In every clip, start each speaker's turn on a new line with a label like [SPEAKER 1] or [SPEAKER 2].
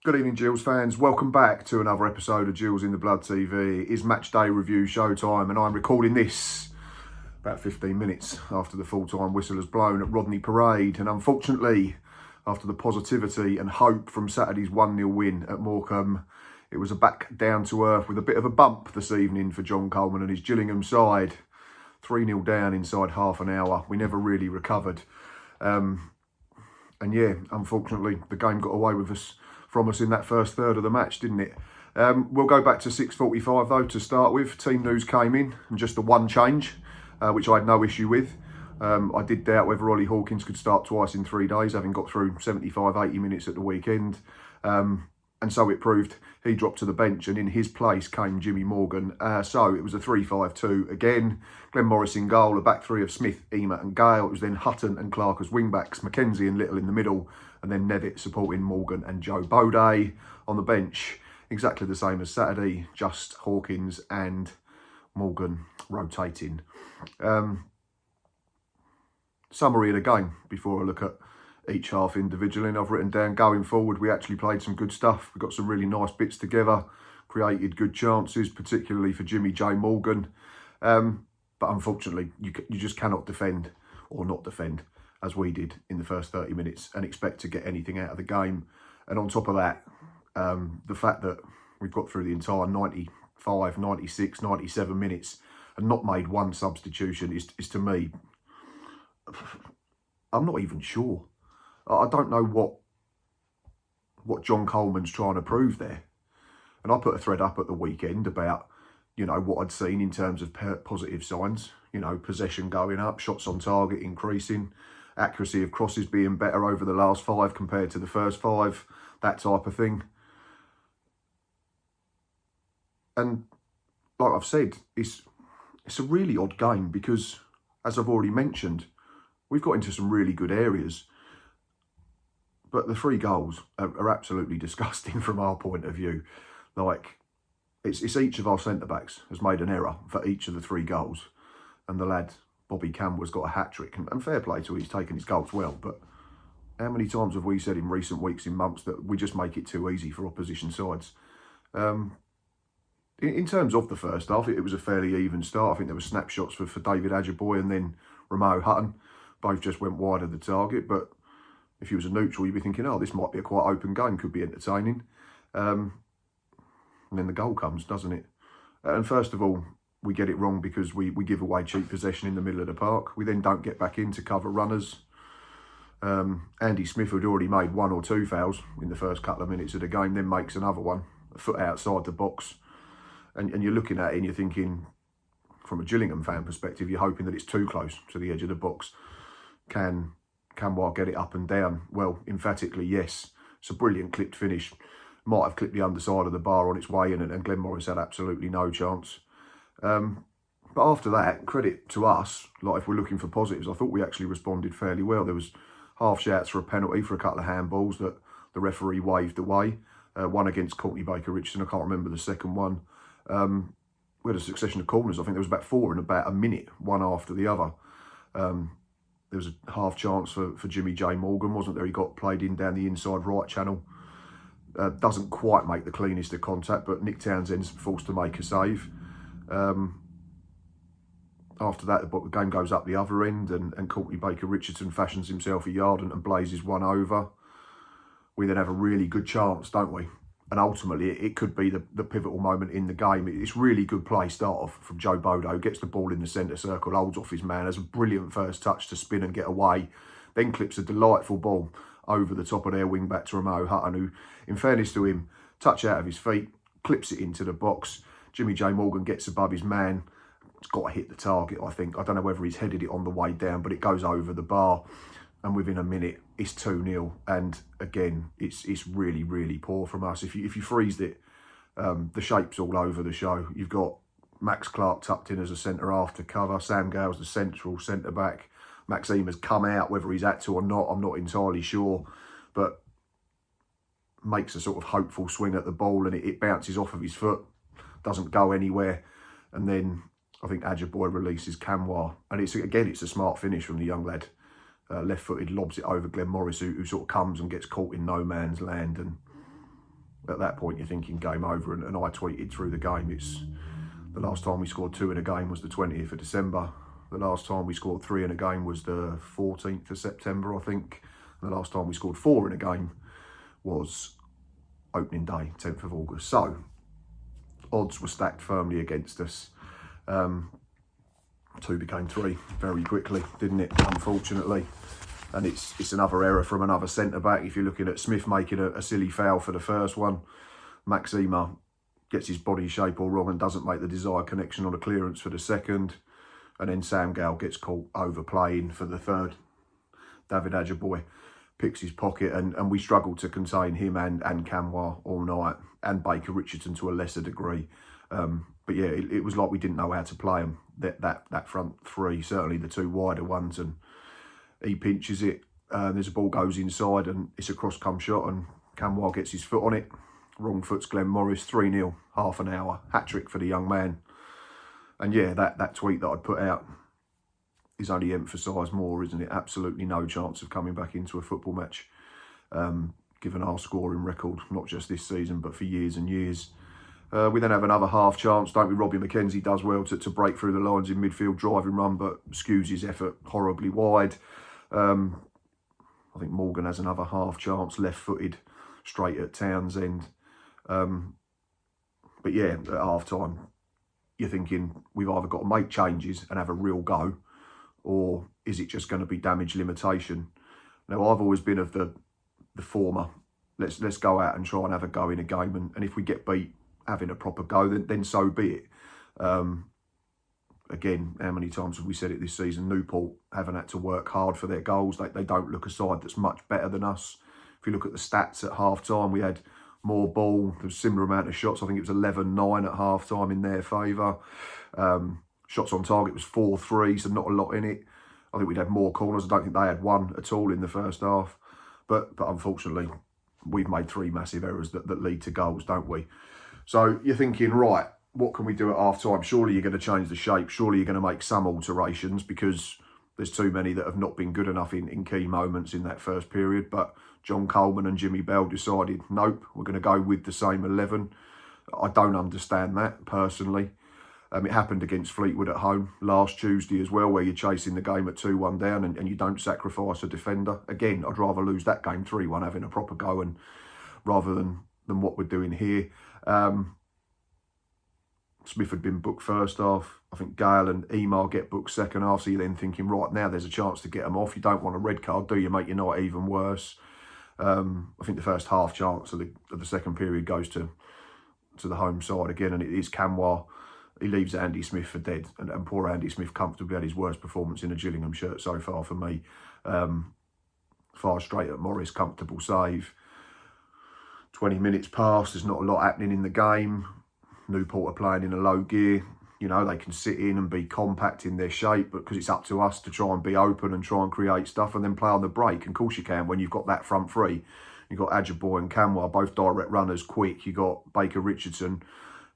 [SPEAKER 1] Good evening, Gills fans. Welcome back to another episode of Gills in the Blood TV. It is match day review showtime, and I'm recording this about 15 minutes after the full-time whistle has blown at Rodney Parade. And unfortunately, after the positivity and hope from Saturday's 1-0 win at Morecambe, it was a back down to earth with a bit of a bump this evening for John Coleman and his Gillingham side. 3-0 down inside half an hour. We never really recovered. And yeah, unfortunately, the game got away with us from us in that first third of the match, didn't it? We'll go back to 6:45 though to start with. Team news came in, and just the one change, which I had no issue with. I did doubt whether Ollie Hawkins could start twice in 3 days, having got through 75, 80 minutes at the weekend. And so it proved. He dropped to the bench, and in his place came Jimmy Morgan. So it was a 3-5-2 again. Glenn Morris in goal, a back three of Smith, Emer and Gale. It was then Hutton and Clark as wing-backs, Mackenzie and Little in the middle, and then Nevitt supporting Morgan and Joe Bode on the bench. Exactly the same as Saturday, just Hawkins and Morgan rotating. Summary of the game before I look at each half individually, and I've written down going forward we actually played some good stuff. We got some really nice bits together, created good chances, particularly for Jimmy J Morgan, but unfortunately you just cannot defend, or not defend as we did in the first 30 minutes, and expect to get anything out of the game. And on top of that, the fact that we've got through the entire 95, 96, 97 minutes and not made one substitution is to me, I'm not even sure. I don't know what John Coleman's trying to prove there. And I put a thread up at the weekend about, you know, what I'd seen in terms of positive signs. You know, possession going up, shots on target increasing, accuracy of crosses being better over the last 5 compared to the first 5, that type of thing. And like I've said, it's a really odd game because, as I've already mentioned, we've got into some really good areas. But the 3 goals are absolutely disgusting from our point of view. Like, it's each of our centre-backs has made an error for each of the 3 goals. And the lad, Bobby Campbell's got a hat-trick. And fair play to him, he's taken his goals well. But how many times have we said in recent weeks, in months, that we just make it too easy for opposition sides? In terms of the first half, it was a fairly even start. I think there were snapshots for David Ajiboye and then Romeo Hutton. Both just went wide of the target, but if you was a neutral, you'd be thinking, oh, this might be a quite open game, could be entertaining. And then the goal comes, doesn't it? And first of all, we get it wrong because we give away cheap possession in the middle of the park. We then don't get back in to cover runners. Andy Smith, who'd already made 1 or 2 fouls in the first couple of minutes of the game, then makes another one, a foot outside the box. And you're looking at it and you're thinking, from a Gillingham fan perspective, you're hoping that it's too close to the edge of the box. Can Canwar get it up and down? Well, emphatically, yes. It's a brilliant clipped finish. Might have clipped the underside of the bar on its way in, and Glenn Morris had absolutely no chance. But after that, credit to us, like if we're looking for positives, I thought we actually responded fairly well. There was half shouts for a penalty for a couple of handballs that the referee waved away. One against Courtney Baker-Richardson, I can't remember the second one. We had a succession of corners. I think there was about 4 in about a minute, one after the other. There was a half chance for Jimmy J Morgan, wasn't there? He got played in down the inside right channel. Doesn't quite make the cleanest of contact, but Nick Townsend's forced to make a save. After that, the game goes up the other end, and Courtney Baker-Richardson fashions himself a yard and blazes one over. We then have a really good chance, don't we? And ultimately, it could be the pivotal moment in the game. It's really good play start off from Joe Bode, who gets the ball in the centre circle, holds off his man, has a brilliant first touch to spin and get away, then clips a delightful ball over the top of their wing-back to Romeo Hutton, who, in fairness to him, touch out of his feet, clips it into the box. Jimmy J Morgan gets above his man. It's got to hit the target, I think. I don't know whether he's headed it on the way down, but it goes over the bar. And within a minute, it's 2-0. And again, it's really, really poor from us. If you freezed it, the shape's all over the show. You've got Max Clark tucked in as a centre-half to cover. Sam Gale's the central centre-back. Maxime has come out, whether he's had to or not, I'm not entirely sure. But makes a sort of hopeful swing at the ball, and it bounces off of his foot. Doesn't go anywhere. And then I think Ajiboye releases Canwar. And it's a smart finish from the young lad. Left-footed, lobs it over Glenn Morris, who sort of comes and gets caught in no man's land. And at that point you're thinking game over, and I tweeted through the game, it's the last time we scored 2 in a game was the 20th of December. The last time we scored 3 in a game was the 14th of September, I think. And the last time we scored 4 in a game was opening day, 10th of August. So odds were stacked firmly against us. 2 became 3 very quickly, didn't it? Unfortunately. And it's another error from another centre-back. If you're looking at Smith making a silly foul for the first one, Maxima gets his body shape all wrong and doesn't make the desired connection on a clearance for the second. And then Sam Gale gets caught overplaying for the third. David Ajaboy picks his pocket, and we struggled to contain him and Camwa all night, and Baker Richardson to a lesser degree. But yeah, it was like we didn't know how to play them, that front 3, certainly the 2 wider ones. And he pinches it, there's a ball goes inside, and it's a cross-come shot, and Camwa gets his foot on it. Wrong foot's Glenn Morris, 3-0, half an hour, hat-trick for the young man. And yeah, that tweet that I'd put out is only emphasised more, isn't it? Absolutely no chance of coming back into a football match, given our scoring record, not just this season, but for years and years. We then have another half chance, don't we? Robbie McKenzie does well to break through the lines in midfield, driving run, but skews his effort horribly wide. I think Morgan has another half chance, left-footed, straight at Townsend. But yeah, at half-time, you're thinking we've either got to make changes and have a real go, or is it just going to be damage limitation? Now, I've always been of the former. Let's go out and try and have a go in a game, and if we get beat having a proper go, then so be it. Again, how many times have we said it this season? Newport haven't had to work hard for their goals. They don't look a side that's much better than us. If you look at the stats at half-time, we had more ball, there was a similar amount of shots. I think it was 11-9 at half-time in their favour. Shots on target was 4-3, so not a lot in it. I think we'd had more corners. I don't think they had one at all in the first half. But unfortunately, we've made 3 massive errors that lead to goals, don't we? So you're thinking, right, what can we do at half-time? Surely you're going to change the shape. Surely you're going to make some alterations, because there's too many that have not been good enough in key moments in that first period. But John Coleman and Jimmy Bell decided, nope, we're going to go with the same 11. I don't understand that, personally. It happened against Fleetwood at home last Tuesday as well, where you're chasing the game at 2-1 down and you don't sacrifice a defender. Again, I'd rather lose that game 3-1, having a proper go, and rather than what we're doing here. Smith had been booked first half. I think Gale and Emar get booked second half. So you're then thinking, right, now there's a chance to get them off. You don't want a red card, do you? Make your night even worse. I think the first half chance of the second period goes to the home side again, and it is Camwa. He leaves Andy Smith for dead, and poor Andy Smith comfortably had his worst performance in a Gillingham shirt so far for me. Far straight at Morris, comfortable save. 20 minutes past, there's not a lot happening in the game. Newport are playing in a low gear. You know, they can sit in and be compact in their shape, but because it's up to us to try and be open and try and create stuff and then play on the break. And of course you can when you've got that front 3. You've got Ajaboy and Camwa, both direct runners, quick. You've got Baker Richardson,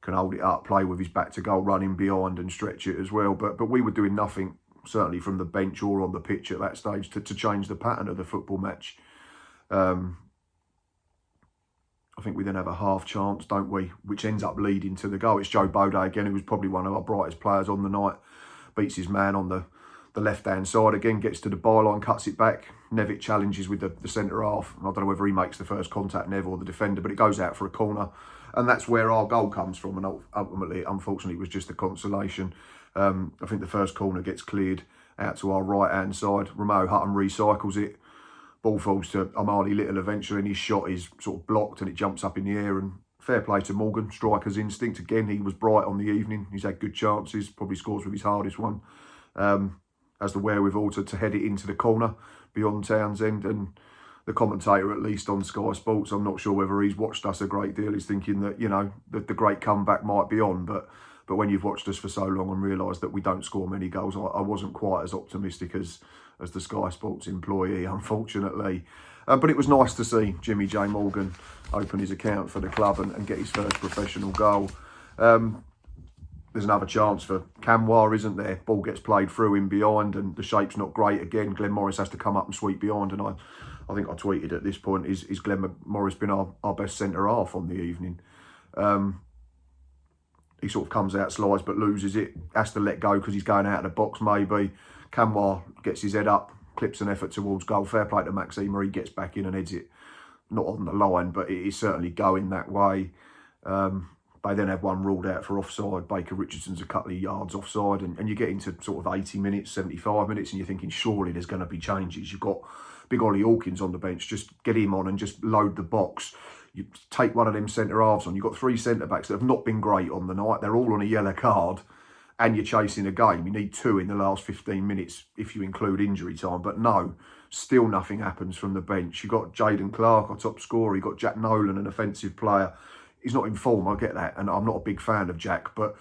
[SPEAKER 1] can hold it up, play with his back to goal, running behind and stretch it as well. But we were doing nothing, certainly from the bench or on the pitch at that stage, to change the pattern of the football match. I think we then have a half chance, don't we? Which ends up leading to the goal. It's Joe Bode again, who was probably one of our brightest players on the night. Beats his man on the left-hand side again, gets to the byline, cuts it back. Nevitt challenges with the centre half. I don't know whether he makes the first contact, Nev, or the defender, but it goes out for a corner. And that's where our goal comes from. And ultimately, unfortunately, it was just a consolation. I think the first corner gets cleared out to our right-hand side. Romeo Hutton recycles it. Ball falls to Amali Little eventually, and his shot is sort of blocked and it jumps up in the air. And fair play to Morgan, striker's instinct. Again, he was bright on the evening. He's had good chances, probably scores with his hardest one. Has the wherewithal to head it into the corner beyond Townsend. And the commentator, at least on Sky Sports, I'm not sure whether he's watched us a great deal, is thinking that, you know, that the great comeback might be on. But when you've watched us for so long and realised that we don't score many goals, I wasn't quite as optimistic as the Sky Sports employee, unfortunately. But it was nice to see Jimmy J Morgan open his account for the club and get his first professional goal. There's another chance for Camwa, isn't there? Ball gets played through in behind and the shape's not great again. Glenn Morris has to come up and sweep behind, and I think I tweeted at this point, is Glenn Morris been our best centre-half on the evening? He sort of comes out, slides, but loses it. Has to let go because he's going out of the box, maybe. Camwar gets his head up, clips an effort towards goal. Fair play to Maxima. He gets back in and heads it. Not on the line, but it is certainly going that way. They then have one ruled out for offside. Baker Richardson's a couple of yards offside. And you get into sort of 80 minutes, 75 minutes, and you're thinking, surely there's going to be changes. You've got big Ollie Hawkins on the bench. Just get him on and just load the box. You take one of them centre-halves on. You've got 3 centre-backs that have not been great on the night. They're all on a yellow card. And you're chasing a game. You need 2 in the last 15 minutes if you include injury time. But no, still nothing happens from the bench. You've got Jaden Clark, our top scorer. You've got Jack Nolan, an offensive player. He's not in form, I get that. And I'm not a big fan of Jack. But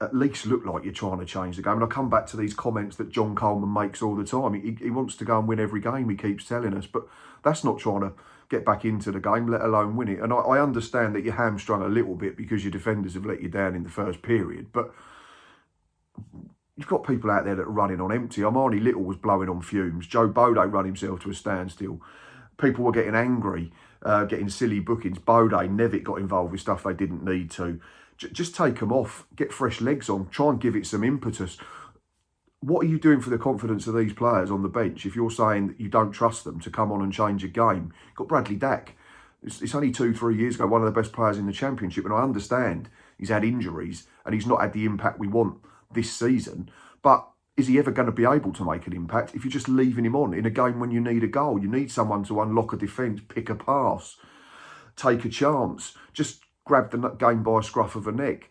[SPEAKER 1] at least look like you're trying to change the game. And I come back to these comments that John Coleman makes all the time. He wants to go and win every game, he keeps telling us. But that's not trying to get back into the game, let alone win it. And I understand that you're hamstrung a little bit because your defenders have let you down in the first period. But you've got people out there that are running on empty. Armani Little was blowing on fumes. Joe Bode ran himself to a standstill. People were getting angry, getting silly bookings. Bode, Nevitt got involved with stuff they didn't need to. Just take them off, get fresh legs on, try and give it some impetus. What are you doing for the confidence of these players on the bench if you're saying that you don't trust them to come on and change a game? You've got Bradley Dack. It's only 2-3 years ago, one of the best players in the Championship, and I understand he's had injuries and he's not had the impact we want this season, but is he ever going to be able to make an impact if you're just leaving him on in a game when you need a goal? You need someone to unlock a defence, pick a pass, take a chance, just grab the game by a scruff of a neck.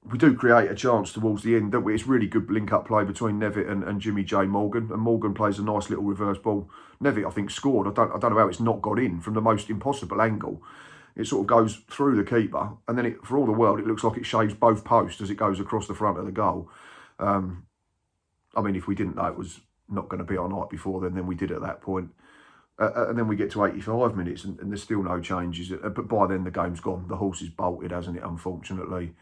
[SPEAKER 1] We do create a chance towards the end, don't we? It's really good link-up play between Nevitt and Jimmy J. Morgan, and Morgan plays a nice little reverse ball. Nevitt, I think, scored. I don't know how it's not got in from the most impossible angle. It sort of goes through the keeper, and then for all the world, it looks like it shaves both posts as it goes across the front of the goal. I mean, if we didn't know it was not going to be our night before, then we did at that point. And then we get to 85 minutes and there's still no changes. But by then the game's gone. The horse is bolted, hasn't it, unfortunately.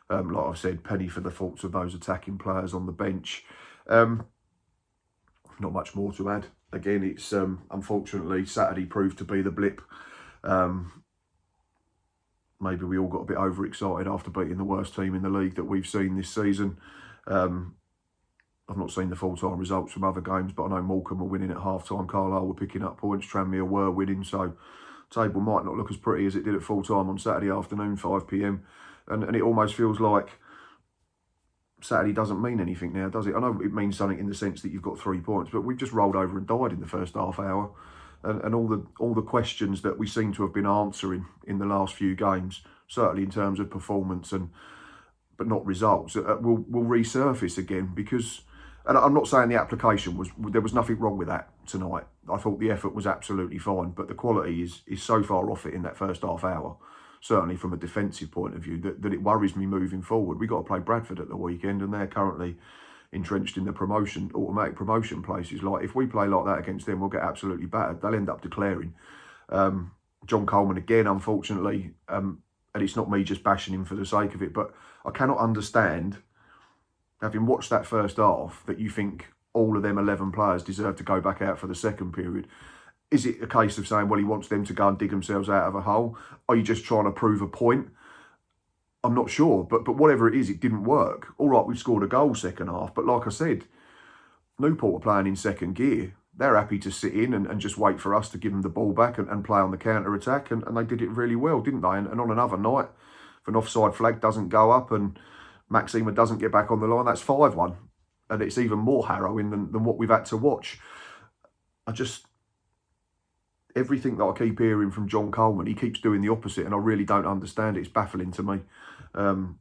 [SPEAKER 1] Like I've said, penny for the faults of those attacking players on the bench. Not much more to add. Again, it's unfortunately Saturday proved to be the blip. Maybe we all got a bit overexcited after beating the worst team in the league that we've seen this season. I've not seen the full-time results from other games, but I know Morecambe were winning at half-time. Carlisle were picking up points. Tranmere were winning, so table might not look as pretty as it did at full-time on Saturday afternoon, 5 p.m. And it almost feels like Saturday doesn't mean anything now, does it? I know it means something in the sense that you've got 3 points, but we've just rolled over and died in the first half hour. And all the questions that we seem to have been answering in the last few games, certainly in terms of performance but not results, will resurface again because... And I'm not saying the application there was nothing wrong with that tonight. I thought the effort was absolutely fine, but the quality is so far off it in that first half hour, certainly from a defensive point of view, that it worries me moving forward. We've got to play Bradford at the weekend, and they're currently entrenched in the automatic promotion places. Like, if we play like that against them, we'll get absolutely battered. They'll end up declaring. John Coleman again, unfortunately, and it's not me just bashing him for the sake of it, but I cannot understand, having watched that first half, that you think all of them 11 players deserve to go back out for the second period. Is it a case of saying, well, he wants them to go and dig themselves out of a hole? Are you just trying to prove a point? I'm not sure, but whatever it is, it didn't work. All right, we scored a goal second half, but like I said, Newport are playing in second gear. They're happy to sit in and just wait for us to give them the ball back and play on the counter-attack, and they did it really well, didn't they? And on another night, if an offside flag doesn't go up and Maxima doesn't get back on the line, that's 5-1. And it's even more harrowing than what we've had to watch. Everything that I keep hearing from John Coleman, he keeps doing the opposite, and I really don't understand it. It's baffling to me. I'm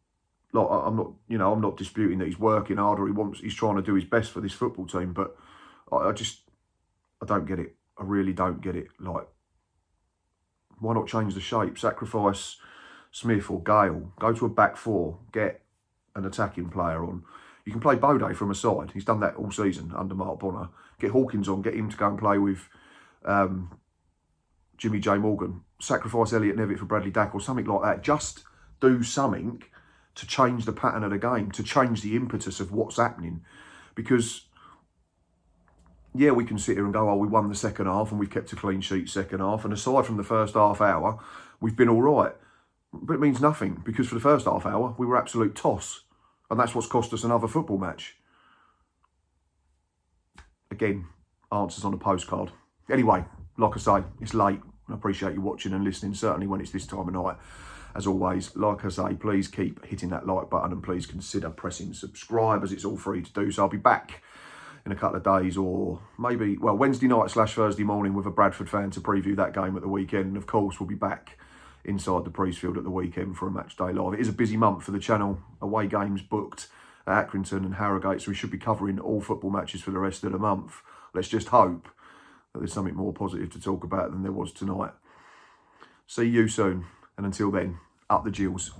[SPEAKER 1] not disputing that he's working hard or he's trying to do his best for this football team, but I don't get it. I really don't get it. Like, why not change the shape? Sacrifice Smith or Gale. Go to a back four. Get an attacking player on. You can play Bode from a side. He's done that all season under Mark Bonner. Get Hawkins on. Get him to go and play with Jimmy J. Morgan. Sacrifice Elliot Nevitt for Bradley Dack or something like that. Just do something to change the pattern of the game, to change the impetus of what's happening. Because yeah, we can sit here and go, oh, we won the second half and we've kept a clean sheet second half. And aside from the first half hour, we've been all right. But it means nothing, because for the first half hour, we were absolute toss. And that's what's cost us another football match. Again, answers on a postcard. Anyway, like I say, it's late. I appreciate you watching and listening, certainly when it's this time of night. As always, like I say, please keep hitting that like button and please consider pressing subscribe, as it's all free to do. So I'll be back in a couple of days, or maybe, well, Wednesday night / Thursday morning with a Bradford fan to preview that game at the weekend. And of course, we'll be back inside the Priestfield at the weekend for a match day live. It is a busy month for the channel. Away games booked at Accrington and Harrogate, so we should be covering all football matches for the rest of the month. Let's just hope that there's something more positive to talk about than there was tonight. See you soon, and until then, up the Gills.